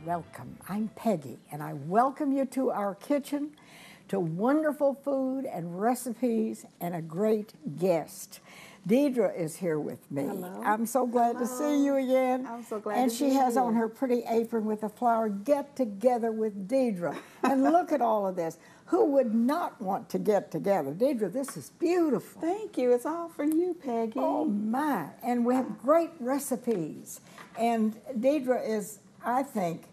welcome. I'm Peggy, and I welcome you to our kitchen, to wonderful food and recipes, and a great guest. Deidre is here with me. Hello. I'm so glad to see you again. I'm so glad and to she be has here. on her pretty apron with a flower. Get together with Deidre. And look at all of this. Who would not want to get together? Deidre, this is beautiful. Thank you. It's all for you, Peggy. Oh my, and we have great recipes. And Deidre is, I think,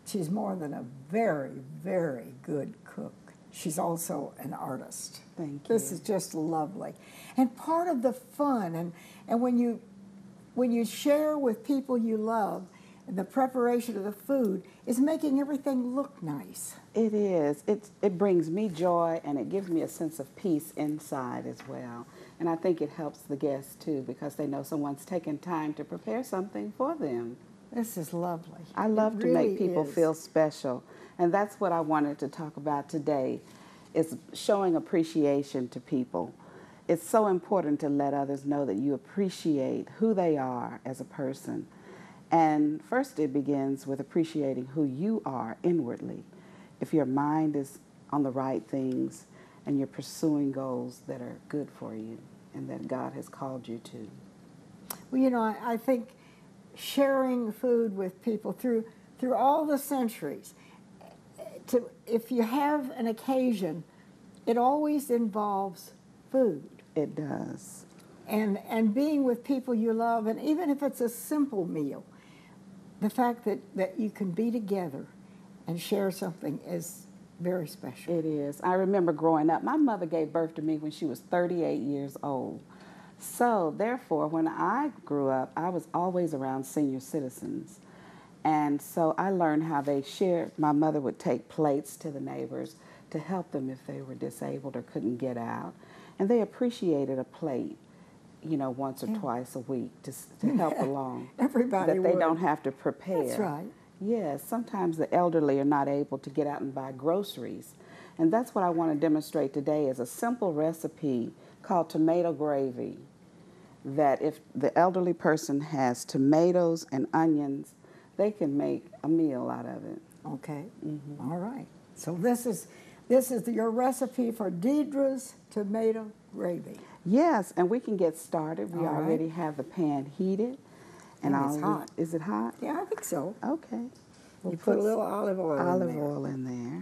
she's more than a very, very good cook. She's also an artist. Thank you. This is just lovely. And part of the fun, and when you share with people you love, and the preparation of the food is making everything look nice. It is. It brings me joy, and it gives me a sense of peace inside as well. And I think it helps the guests, too, because they know someone's taken time to prepare something for them. This is lovely. I love to really make people is. feel special. And that's what I wanted to talk about today, is showing appreciation to people. It's so important to let others know that you appreciate who they are as a person. And first it begins with appreciating who you are inwardly. If your mind is on the right things and you're pursuing goals that are good for you and that God has called you to. Well, you know, I think sharing food with people through all the centuries, if you have an occasion, it always involves food. It does. And being with people you love, and even if it's a simple meal, the fact that you can be together and share something is very special. It is. I remember growing up, my mother gave birth to me when she was 38 years old. So therefore, when I grew up, I was always around senior citizens. And so I learned how they shared. My mother would take plates to the neighbors to help them if they were disabled or couldn't get out. And they appreciated a plate, you know, once or twice a week to help along. Everybody that they would. don't have to prepare. That's right. Yes, sometimes the elderly are not able to get out and buy groceries. And that's what I want to demonstrate today is a simple recipe called tomato gravy, that if the elderly person has tomatoes and onions, they can make a meal out of it. Okay. Mm-hmm. All right. So this is your recipe for Deidre's tomato gravy. Yes, and we can get started. We All right. already have the pan heated. And it's hot. Is it hot? Yeah, I think so. Okay. You put a little olive oil in there.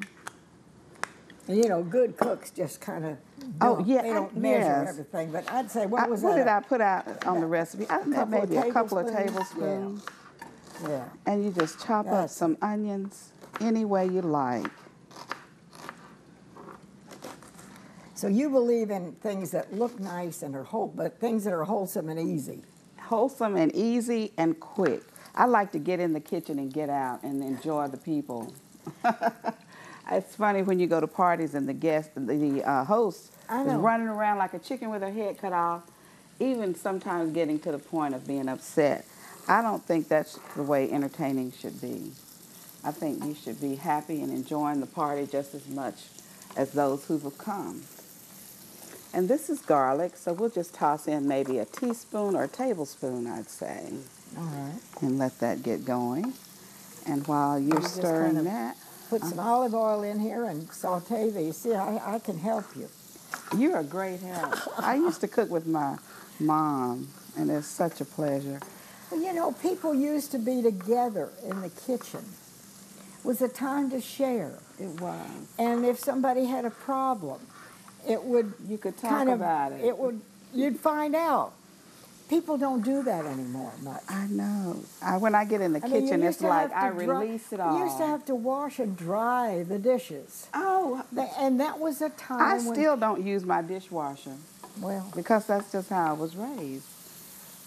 And you know, good cooks just kind of they don't measure everything. But I'd say, what did I put out on the recipe? I think maybe a couple of tablespoons. tablespoons. Yeah. And you just chop up some onions any way you like. So you believe in things that look nice and are but things that are wholesome and easy. Wholesome and easy and quick. I like to get in the kitchen and get out and enjoy the people. It's funny when you go to parties and the host is running around like a chicken with her head cut off, even sometimes getting to the point of being upset. I don't think that's the way entertaining should be. I think you should be happy and enjoying the party just as much as those who have come. And this is garlic, so we'll just toss in maybe a teaspoon or a tablespoon, I'd say. All right. And let that get going. And while you're stirring that, put some olive oil in here and saute these. See, I can help you. You're a great help. I used to cook with my mom, and it's such a pleasure. Well, you know, people used to be together in the kitchen. It was a time to share. It was. And if somebody had a problem, you could talk about it. You'd find out. People don't do that anymore much. I know. When I get in the kitchen, it's like I release it all. You used to have to wash and dry the dishes. Oh. And that was a time I still don't use my dishwasher. Well. Because that's just how I was raised.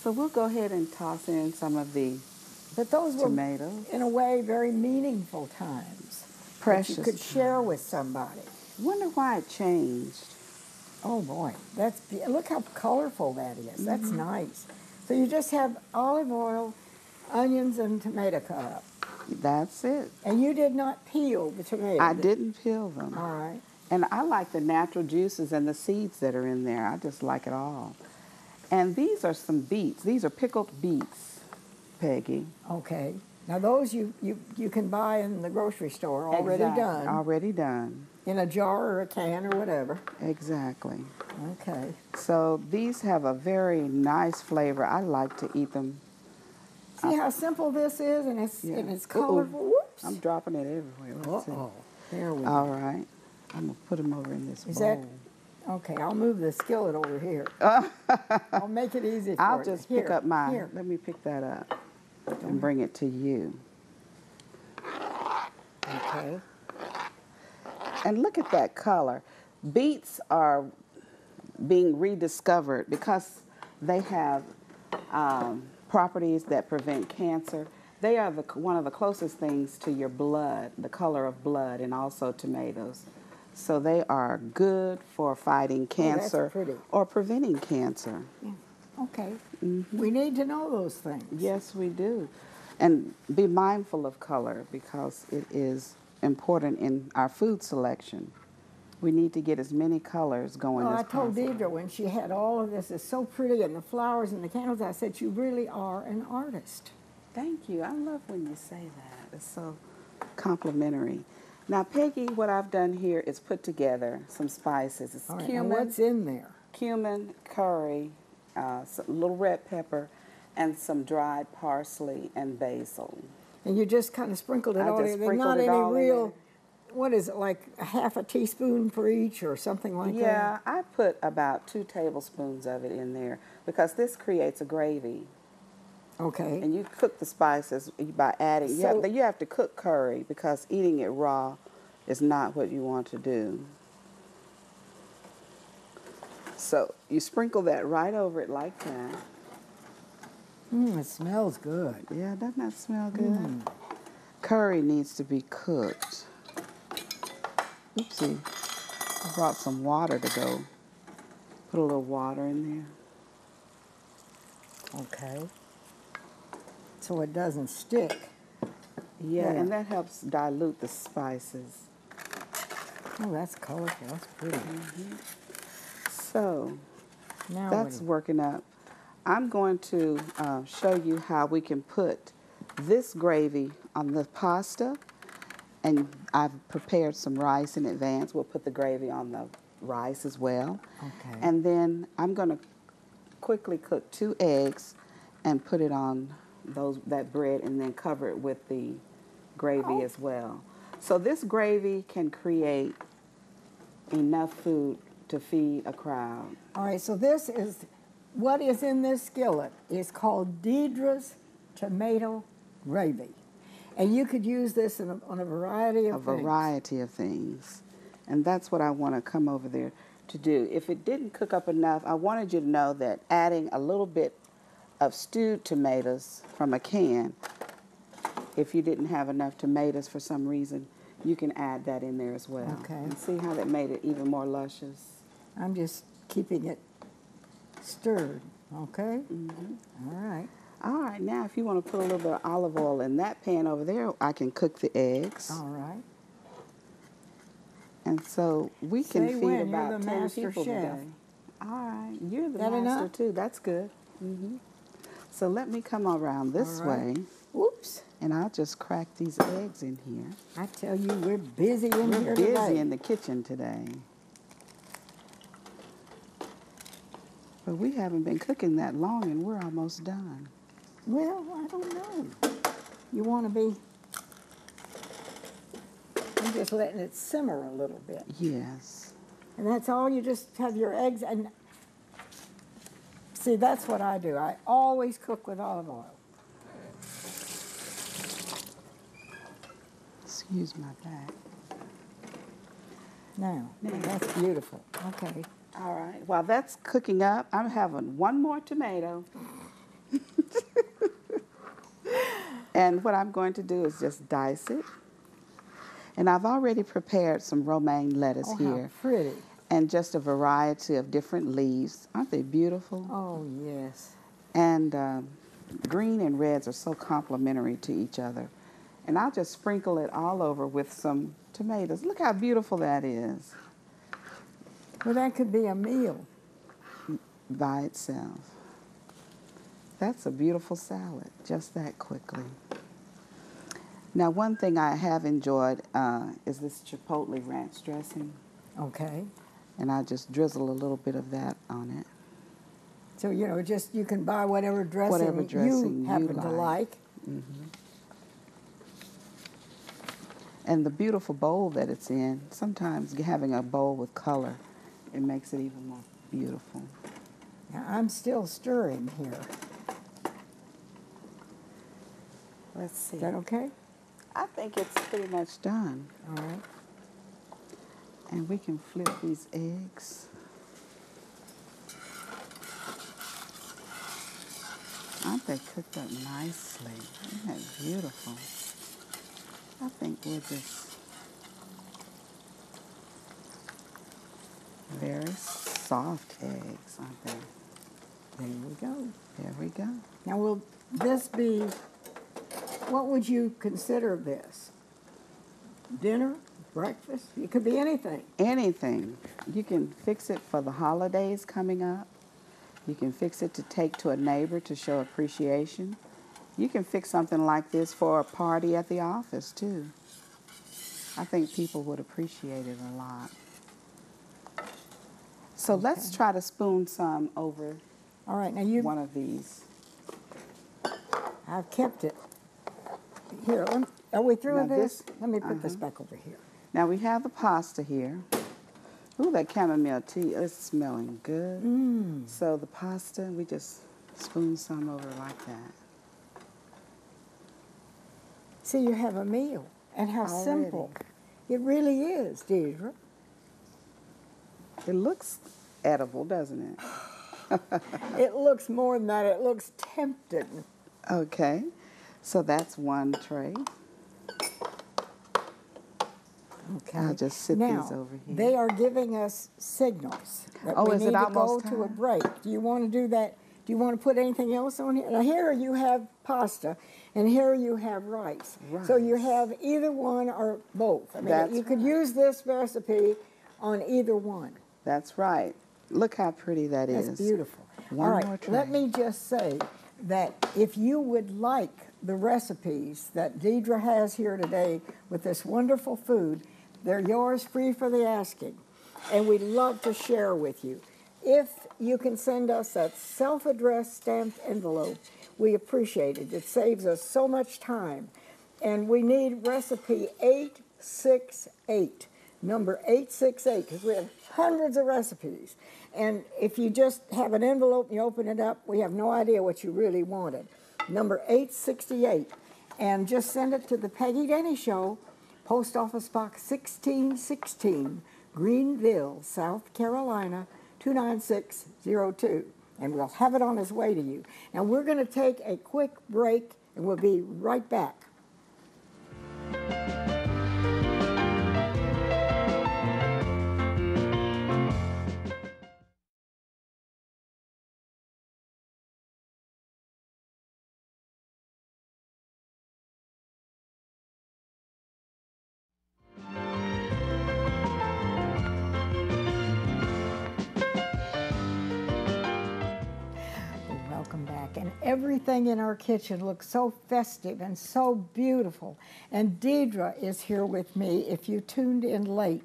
So we'll go ahead and toss in some of the But those tomatoes. were, in a way, very meaningful times. Precious. That you could share with somebody. Wonder why it changed. Oh boy, look how colorful that is. That's nice. So you just have olive oil, onions, and tomato cut up. That's it. And you did not peel the tomatoes. I didn't peel them. All right. And I like the natural juices and the seeds that are in there. I just like it all. And these are some beets. These are pickled beets, Peggy. Okay. Now those you can buy in the grocery store already done. Already done. In a jar or a can or whatever. Exactly. Okay. So these have a very nice flavor. I like to eat them. See how simple this is, and it's colorful. Whoops! I'm dropping it everywhere. Let's see. There we go. All right. I'm going to put them over in this bowl. Okay, I'll move the skillet over here. I'll make it easy for you. I'll just pick up mine. Here. Let me pick that up and bring it to you. Okay. And look at that color. Beets are being rediscovered because they have properties that prevent cancer. They are one of the closest things to your blood, the color of blood, and also tomatoes. So they are good for fighting cancer or preventing cancer. Yeah. Okay. We need to know those things. Yes, we do. And be mindful of color because it is important in our food selection. We need to get as many colors going as possible. I told Deidre when she had all of this, it's so pretty, and the flowers and the candles, I said, you really are an artist. Thank you. I love when you say that. It's so complimentary. Now, Peggy, what I've done here is put together some spices. It's cumin. What's in there? Cumin, curry, a little red pepper, and some dried parsley and basil. And you just kind of sprinkled it all in. There's not any real, what is it, like a half a teaspoon for each or something like that? Yeah, I put about 2 tablespoons of it in there because this creates a gravy. Okay. And you cook the spices by adding, you have to cook curry because eating it raw is not what you want to do. So you sprinkle that right over it like that. It smells good. Yeah, doesn't that smell good? Curry needs to be cooked. Oopsie, I brought some water to go. Put a little water in there. Okay. So it doesn't stick. Yeah, and that helps dilute the spices. Oh, that's colorful. That's pretty. So now that's working up. I'm going to show you how we can put this gravy on the pasta. And I've prepared some rice in advance. We'll put the gravy on the rice as well. Okay. And then I'm going to quickly cook 2 eggs and put it on that bread and then cover it with the gravy as well. So this gravy can create enough food to feed a crowd. All right, so this is, what is in this skillet is called Deidre's tomato gravy. And you could use this on a variety of things. A variety of things. And that's what I want to come over there to do. If it didn't cook up enough, I wanted you to know that adding a little bit of stewed tomatoes from a can, if you didn't have enough tomatoes for some reason, you can add that in there as well. Okay. And see how that made it even more luscious? I'm just keeping it stirred, okay? All right. All right, now if you want to put a little bit of olive oil in that pan over there, I can cook the eggs. All right. And so we can feed about you're the 10 master people chef. today. All right, you're the That master enough? too. That's good. So let me come around this way. Whoops. And I'll just crack these eggs in here. I tell you, we're busy in here today. We're busy in the kitchen today. But we haven't been cooking that long and we're almost done. Well, I don't know. You want to be... I'm just letting it simmer a little bit. Yes. And that's all. You just have your eggs. And see, that's what I do. I always cook with olive oil. Excuse my back. Now, that's beautiful. Okay. All right. While that's cooking up, I'm having one more tomato. And what I'm going to do is just dice it. And I've already prepared some romaine lettuce here. How pretty. And just a variety of different leaves. Aren't they beautiful? Oh, yes. And green and reds are so complementary to each other. And I'll just sprinkle it all over with some tomatoes. Look how beautiful that is. Well, that could be a meal. By itself. That's a beautiful salad, just that quickly. Now, one thing I have enjoyed is this Chipotle ranch dressing. Okay. And I just drizzle a little bit of that on it. So, you know, just you can buy whatever dressing you happen to like. Mm-hmm. And the beautiful bowl that it's in, sometimes having a bowl with color, it makes it even more beautiful. Now, I'm still stirring here. Let's see. Is that okay? I think it's pretty much done. All right. And we can flip these eggs. Aren't they cooked up nicely? Isn't that beautiful? I think we're just very soft eggs, aren't they? There we go. There we go. Now, will this be, what would you consider this? Dinner? Breakfast? It could be anything. Anything. You can fix it for the holidays coming up. You can fix it to take to a neighbor to show appreciation. You can fix something like this for a party at the office, too. I think people would appreciate it a lot. So let's try to spoon some over All right, now one of these. I've kept it. Here, are we through with this? Let me put Uh-huh. this back over here. Now we have the pasta here. Ooh, that chamomile tea is smelling good. Mm. So the pasta, we just spoon some over like that. See, you have a meal, and how simple. It really is, Deidre. It looks edible, doesn't it? It looks more than that. It looks tempting. Okay, so that's one tray. Okay. I'll just sit now, these over here. They are giving us signals that we is need it to almost go to a time? break. Do you want to do that? Do you want to put anything else on here? Now, here you have pasta, and here you have rice. So you have either one or both. I mean, you could use this recipe on either one. That's right. Look how pretty that is. That's beautiful. One All right, more tray. let me just say that if you would like the recipes that Deidre has here today with this wonderful food, they're yours free for the asking, and we'd love to share with you. If you can send us that self-addressed stamped envelope, we appreciate it. It saves us so much time. And we need recipe 868, number 868, because we have hundreds of recipes. And if you just have an envelope and you open it up, we have no idea what you really wanted. Number 868. And just send it to the Peggy Denny Show, Post Office Box 1616, Greenville, South Carolina, 29602. And we'll have it on its way to you. Now we're going to take a quick break, and we'll be right back. Welcome back. And everything in our kitchen looks so festive and so beautiful. And Deidre is here with me if you tuned in late.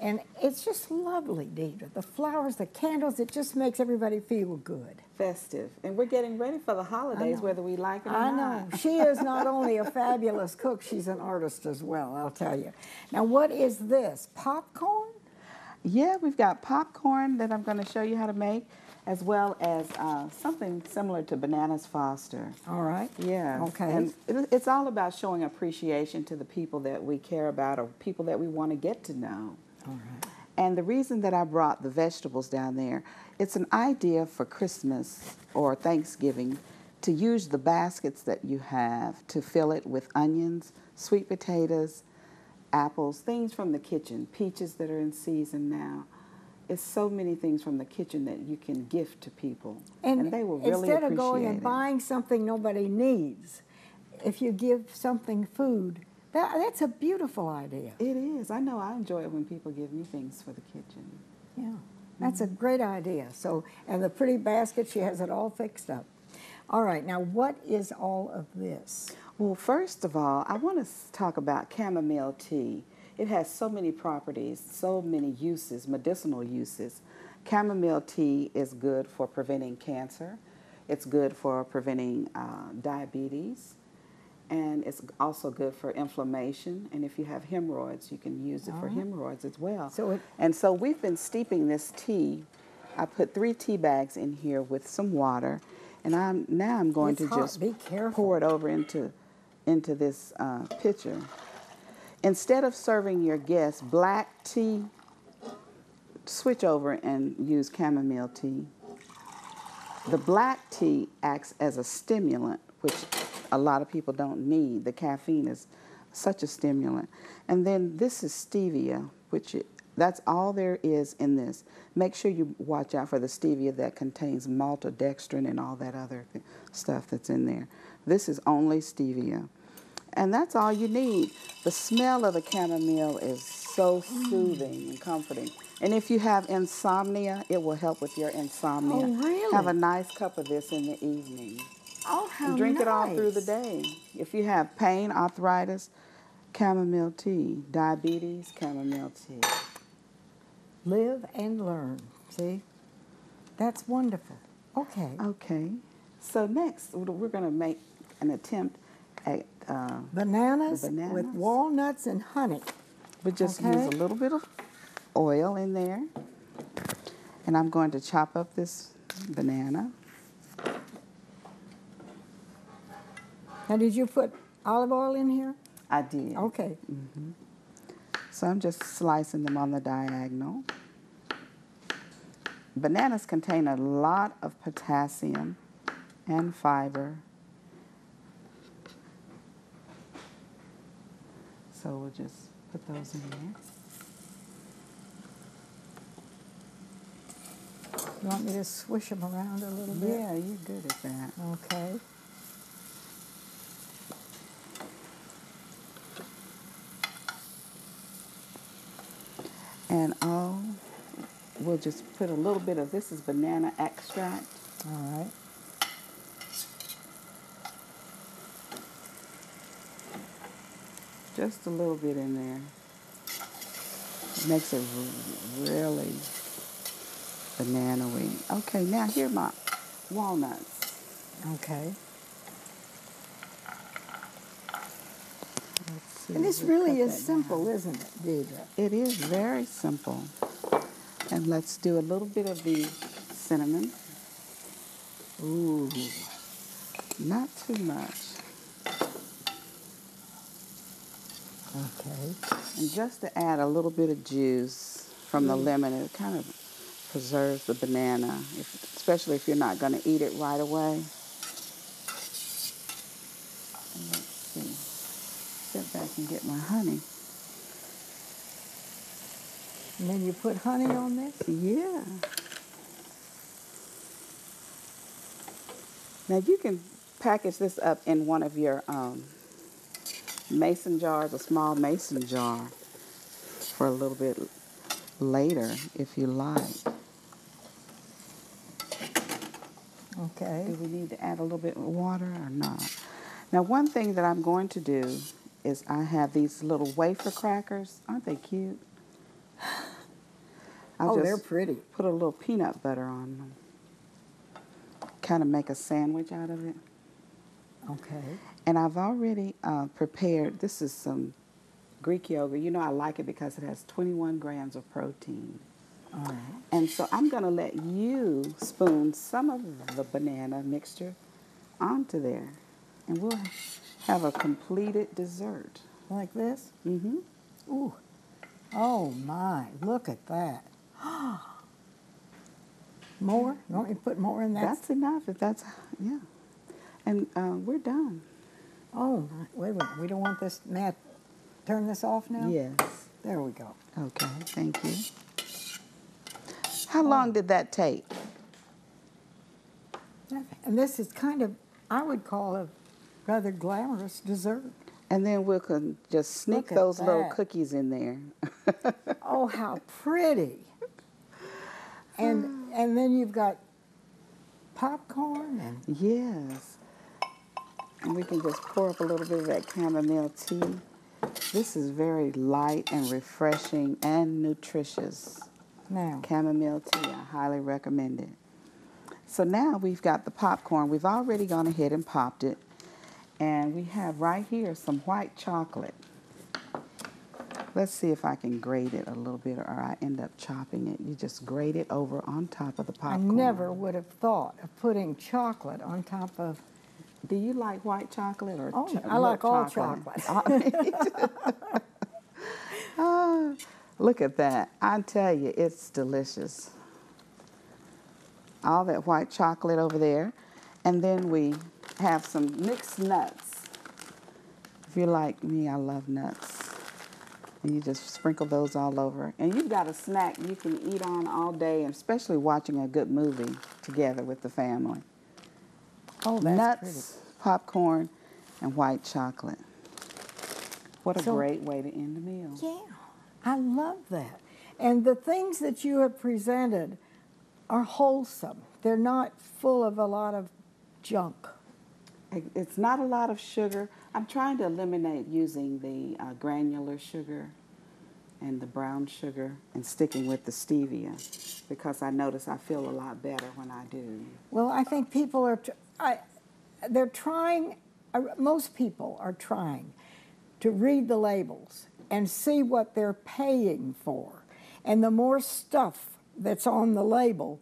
And it's just lovely, Deidre. The flowers, the candles, it just makes everybody feel good. Festive. And we're getting ready for the holidays, whether we like it or not. I know. She is not only a fabulous cook, she's an artist as well, I'll tell you. Now, what is this? Popcorn? Yeah, we've got popcorn that I'm going to show you how to make, as well as something similar to Bananas Foster. All right. Yeah. Okay. And it's all about showing appreciation to the people that we care about or people that we want to get to know. All right. And the reason that I brought the vegetables down there, it's an idea for Christmas or Thanksgiving to use the baskets that you have to fill it with onions, sweet potatoes, apples, things from the kitchen, peaches that are in season now. It's so many things from the kitchen that you can gift to people, and they will really appreciate it. Instead of going and buying something nobody needs, if you give something food, that's a beautiful idea. It is. I know I enjoy it when people give me things for the kitchen. Yeah, that's a great idea. So, and the pretty basket, she has it all fixed up. All right, now what is all of this? Well, first of all, I want to talk about chamomile tea. It has so many properties, so many uses, medicinal uses. Chamomile tea is good for preventing cancer. It's good for preventing diabetes. And it's also good for inflammation. And if you have hemorrhoids, you can use it for hemorrhoids as well. And so we've been steeping this tea. I put 3 tea bags in here with some water. And now I'm going to just pour it over into this pitcher. Instead of serving your guests black tea, switch over and use chamomile tea. The black tea acts as a stimulant, which a lot of people don't need. The caffeine is such a stimulant. And then this is stevia, that's all there is in this. Make sure you watch out for the stevia that contains maltodextrin and all that other stuff that's in there. This is only stevia. And that's all you need. The smell of the chamomile is so soothing and comforting. And if you have insomnia, it will help with your insomnia. Oh, really? Have a nice cup of this in the evening. Oh, how and drink nice. it all through the day. If you have pain, arthritis, chamomile tea. Diabetes, chamomile tea. Live and learn. See? That's wonderful. Okay. Okay. So next, we're going to make an attempt at bananas with walnuts and honey. We just use a little bit of oil in there. And I'm going to chop up this banana. Now, did you put olive oil in here? I did. Okay. Mm-hmm. So I'm just slicing them on the diagonal. Bananas contain a lot of potassium and fiber. So we'll just put those in there. You want me to swish them around a little bit? Yeah, you're good at that. Okay. And we'll just put a little bit of, this is banana extract. All right. Just a little bit in there. It makes it really banana-y. Okay, now here are my walnuts. Okay. Let's see. And this really is simple, isn't it, Deidre? It is very simple. And let's do a little bit of the cinnamon. Ooh, not too much. Okay. And just to add a little bit of juice from the lemon, it kind of preserves the banana, especially if you're not going to eat it right away. And let's see. Step back and get my honey. And then you put honey on this? Yeah. Now you can package this up in one of your mason jars, a small mason jar, for a little bit later if you like. Okay. Do we need to add a little bit of water or not? Now one thing that I'm going to do is I have these little wafer crackers. Aren't they cute? They're pretty. Put a little peanut butter on them. Kind of make a sandwich out of it. Okay. And I've already prepared, this is some Greek yogurt. You know I like it because it has 21 grams of protein. All right. And so I'm going to let you spoon some of the banana mixture onto there. And we'll have a completed dessert. Like this? Mm-hmm. Ooh. Oh, my. Look at that. More? You want me to put more in that? That's enough. If that's, yeah. And we're done. Oh, wait a minute. We don't want this, Matt, turn this off now? Yes. There we go. Okay, thank you. How long did that take? And this is kind of, I would call a rather glamorous dessert. And then we can just sneak Look at those little that. cookies in there. Oh, how pretty. And then you've got popcorn and Yes. And we can just pour up a little bit of that chamomile tea. This is very light and refreshing and nutritious. Now, Chamomile tea, I highly recommend it. So now we've got the popcorn. We've already gone ahead and popped it. And we have right here some white chocolate. Let's see if I can grate it a little bit or I end up chopping it. You just grate it over on top of the I popcorn. never would have thought of putting chocolate on top of... Do you like white chocolate or I like all chocolate. Look at that. I tell you, it's delicious. All that white chocolate over there. And then we have some mixed nuts. If you're like me, I love nuts. And you just sprinkle those all over. And you've got a snack you can eat on all day, and especially watching a good movie together with the family. Oh, that's nuts, pretty. popcorn, and white chocolate. What a So- great way to end the meal. Yeah, I love that. And the things that you have presented are wholesome. They're not full of a lot of junk. It's not a lot of sugar. I'm trying to eliminate using the granular sugar and the brown sugar and sticking with the stevia because I notice I feel a lot better when I do. Well, I think people are, they're trying, most people are trying to read the labels and see what they're paying for. And the more stuff that's on the label,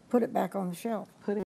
put it back on the shelf. Put it